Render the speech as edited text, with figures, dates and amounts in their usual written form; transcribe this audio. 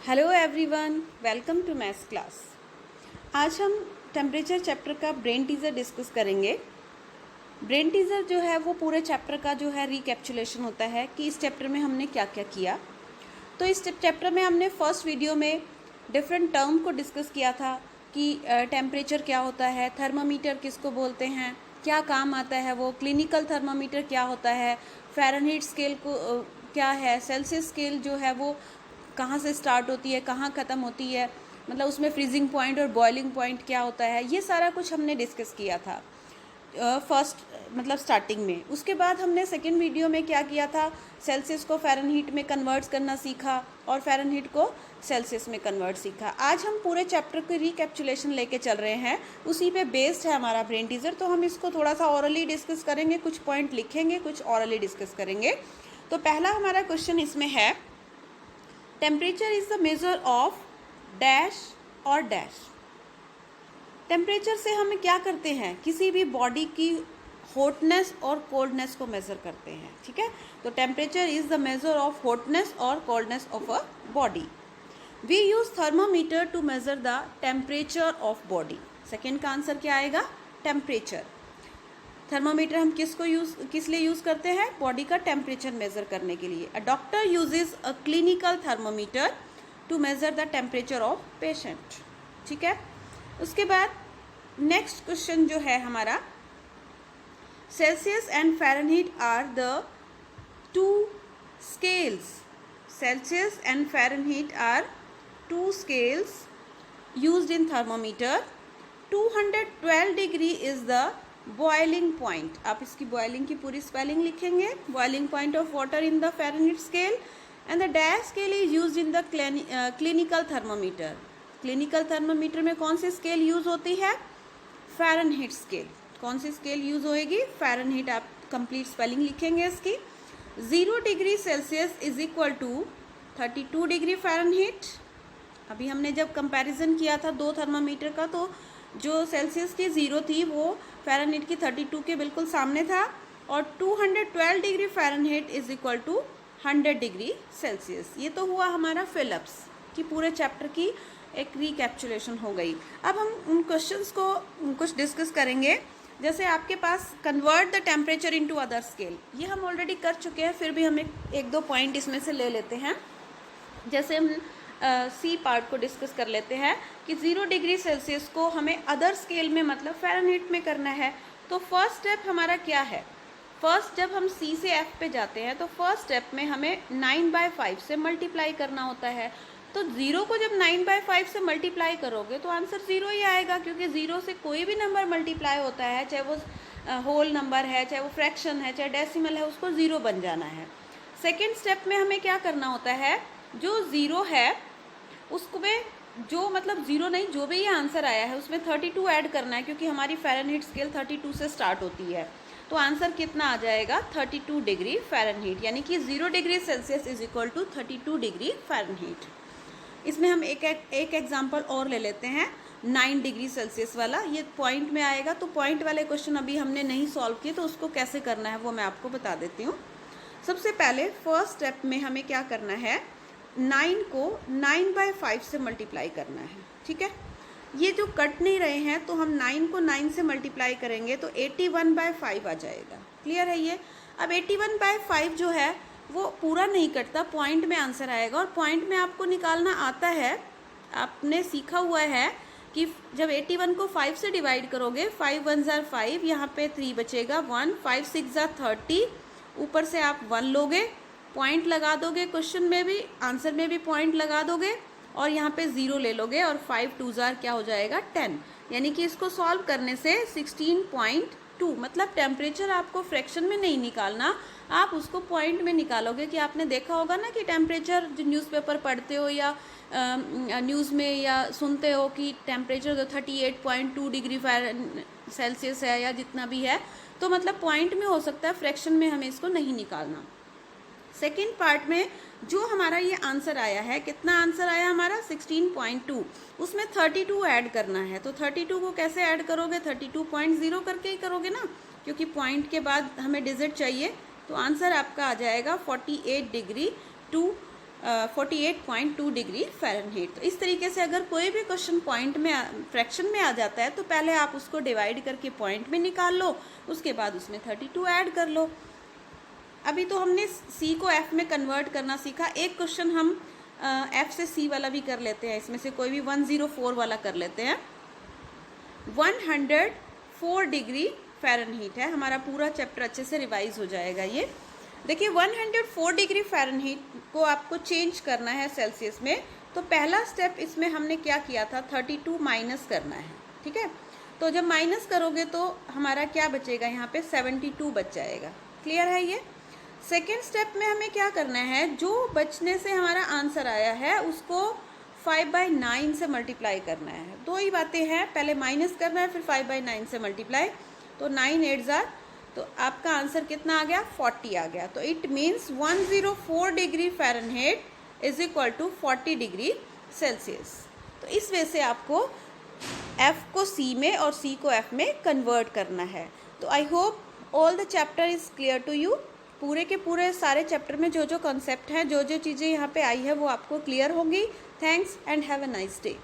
Hello everyone, welcome to maths class. आज हम temperature chapter का ब्रेन टीजर डिस्कस करेंगे। ब्रेन टीजर जो है वो पूरे चैप्टर का जो है रिकैप्चुलेशन होता है कि इस चैप्टर में हमने क्या क्या किया। तो इस चैप्टर में हमने फर्स्ट वीडियो में डिफरेंट टर्म को डिस्कस किया था कि टेम्परेचर क्या होता है, थर्मामीटर किसको बोलते हैं, क्या काम आता है वो, क्लिनिकल थर्मामीटर क्या होता है, फ़ारेनहीट स्केल को क्या है, सेल्सियस स्केल जो है वो कहाँ से स्टार्ट होती है, कहाँ ख़त्म होती है, मतलब उसमें फ्रीजिंग पॉइंट और बॉइलिंग पॉइंट क्या होता है, ये सारा कुछ हमने डिस्कस किया था फर्स्ट मतलब स्टार्टिंग में। उसके बाद हमने सेकेंड वीडियो में क्या किया था, सेल्सियस को फ़ारेनहीट में कन्वर्ट करना सीखा और फ़ारेनहीट को सेल्सियस में कन्वर्ट सीखा। आज हम पूरे चैप्टर की रिकैप्चुलेशन लेके चल रहे हैं, उसी पे बेस्ड है हमारा ब्रेन टीजर। तो हम इसको थोड़ा सा ऑरली डिस्कस करेंगे, कुछ पॉइंट लिखेंगे, कुछ ऑरली डिस्कस करेंगे। तो पहला हमारा क्वेश्चन इसमें है, temperature is the measure of dash और डैश। टेम्परेचर से हम क्या करते हैं, किसी भी बॉडी की हॉटनेस और कोल्डनेस को मेज़र करते हैं, ठीक है। तो temperature is the measure of hotness और coldness of a body. We use thermometer to measure the temperature of body. Second का आंसर क्या आएगा, टेम्परेचर। थर्मामीटर हम किस लिए यूज़ करते हैं, बॉडी का टेम्परेचर मेज़र करने के लिए। A doctor uses a clinical thermometer to measure the temperature of patient, ठीक है। उसके बाद नेक्स्ट क्वेश्चन जो है हमारा, Celsius and Fahrenheit are the two scales. Celsius and Fahrenheit are two scales used in thermometer. 212 degree is the boiling point. आप इसकी boiling की पूरी स्पेलिंग लिखेंगे, boiling point of water in the Fahrenheit scale. And the dash scale is used in the clinical thermometer. Clinical thermometer में कौन सी scale use होती है, फ़ारेनहीट स्केल। कौन सी स्केल यूज होएगी, फ़ारेनहीट। आप कंप्लीट स्पेलिंग लिखेंगे इसकी। 0 degree Celsius is equal to 32 degree Fahrenheit. अभी हमने जब कंपैरिजन किया था दो थर्मामीटर का, तो जो सेल्सियस की 0 थी वो फ़ारेनहीट की 32 के बिल्कुल सामने था। और 212 degree Fahrenheit is equal to 100 degree Celsius. ये तो हुआ हमारा फिलिप्स की पूरे चैप्टर की एक रिकैप्चुलेशन हो गई। अब हम उन क्वेश्चंस को कुछ डिस्कस करेंगे। जैसे आपके पास convert the temperature into other scale, ये हम ऑलरेडी कर चुके हैं, फिर भी हम एक दो पॉइंट इसमें से ले लेते हैं। जैसे हम सी पार्ट को डिस्कस कर लेते हैं कि 0 डिग्री सेल्सियस को हमें अदर स्केल में मतलब फ़ारेनहीट में करना है। तो फर्स्ट स्टेप हमारा क्या है, फर्स्ट जब हम सी से एफ पे जाते हैं तो फर्स्ट स्टेप में हमें 9/5 से मल्टीप्लाई करना होता है। तो 0 को जब 9/5 से मल्टीप्लाई करोगे तो आंसर 0 ही आएगा, क्योंकि 0 से कोई भी नंबर मल्टीप्लाई होता है, चाहे वो होल नंबर है, चाहे वो फ्रैक्शन है, चाहे डेसिमल है, उसको 0 बन जाना है। सेकेंड स्टेप में हमें क्या करना होता है, जो 0 है उसको में जो मतलब 0 नहीं, जो भी ये आंसर आया है उसमें 32 ऐड करना है, क्योंकि हमारी फ़ारेनहीट स्केल 32 से स्टार्ट होती है। तो आंसर कितना आ जाएगा, 32 डिग्री फ़ारेनहीट, यानी कि 0 degree Celsius is equal to 32 degree Fahrenheit. इसमें हम एक एग्जाम्पल और ले लेते हैं, 9 डिग्री सेल्सियस वाला। ये पॉइंट में आएगा, तो पॉइंट वाले क्वेश्चन अभी हमने नहीं सॉल्व किए, तो उसको कैसे करना है वो मैं आपको बता देती हूँ। सबसे पहले फर्स्ट स्टेप में हमें क्या करना है, 9 को 9/5 से मल्टीप्लाई करना है, ठीक है। ये जो कट नहीं रहे हैं, तो हम 9 को 9 से मल्टीप्लाई करेंगे तो 81/5 आ जाएगा। क्लियर है ये। अब 81/5 जो है वो पूरा नहीं कटता, पॉइंट में आंसर आएगा। और पॉइंट में आपको निकालना आता है, आपने सीखा हुआ है कि जब 81 को 5 से डिवाइड करोगे, 5 1 ज़ा 5, यहाँ पे 3 बचेगा, 1 5 6 ज़ा 30, ऊपर से आप 1 लोगे, पॉइंट लगा दोगे, क्वेश्चन में भी आंसर में भी पॉइंट लगा दोगे, और यहाँ पे 0 ले लोगे, और 5 2 ज़ार क्या हो जाएगा, 10। यानी कि इसको सॉल्व करने से 16.2, मतलब टेम्परेचर आपको फ्रैक्शन में नहीं निकालना, आप उसको पॉइंट में निकालोगे। कि आपने देखा होगा ना कि टेम्परेचर जो न्यूज़पेपर पढ़ते हो या न्यूज़ में या सुनते हो कि टेम्परेचर जो 38.2 डिग्री सेल्सियस है या जितना भी है, तो मतलब पॉइंट में हो सकता है, फ्रैक्शन में हमें इसको नहीं निकालना। सेकेंड पार्ट में जो हमारा ये आंसर आया है, कितना आंसर आया हमारा, 16.2, उसमें 32 ऐड करना है। तो 32 को कैसे ऐड करोगे, 32.0 करके ही करोगे ना, क्योंकि पॉइंट के बाद हमें डिजिट चाहिए। तो आंसर आपका आ जाएगा 48 डिग्री टू 48.2 डिग्री फ़ारेनहीट। तो इस तरीके से अगर कोई भी क्वेश्चन पॉइंट में फ्रैक्शन में आ जाता है तो पहले आप उसको डिवाइड करके पॉइंट में निकाल लो, उसके बाद उसमें 32 ऐड कर लो। अभी तो हमने सी को एफ में कन्वर्ट करना सीखा। एक क्वेश्चन हम एफ से सी वाला भी कर लेते हैं, इसमें से कोई भी 104 वाला कर लेते हैं। 104 डिग्री फ़ारेनहीट है, हमारा पूरा चैप्टर अच्छे से रिवाइज हो जाएगा। ये देखिए 104 डिग्री फ़ारेनहीट को आपको चेंज करना है सेल्सियस में, तो पहला स्टेप इसमें हमने क्या किया था, 32 माइनस करना है, ठीक है। तो जब माइनस करोगे तो हमारा क्या बचेगा, यहाँ पे 72 बच जाएगा। क्लियर है ये। सेकेंड स्टेप में हमें क्या करना है, जो बचने से हमारा आंसर आया है उसको 5/9 से मल्टीप्लाई करना है। दो ही बातें हैं, पहले माइनस करना है फिर 5/9 से मल्टीप्लाई, तो 9 8 ज़ार, तो आपका आंसर कितना आ गया, 40 आ गया। तो it means 104 degree Fahrenheit is equal to 40 degree Celsius. तो इस वजह से आपको F को C में और C को F में कन्वर्ट करना है। तो I hope all the chapter is clear to you. पूरे के पूरे सारे चैप्टर में जो जो कॉन्सेप्ट हैं, जो जो चीज़ें यहाँ पे आई है वो आपको क्लियर होंगी। Thanks and have a nice day.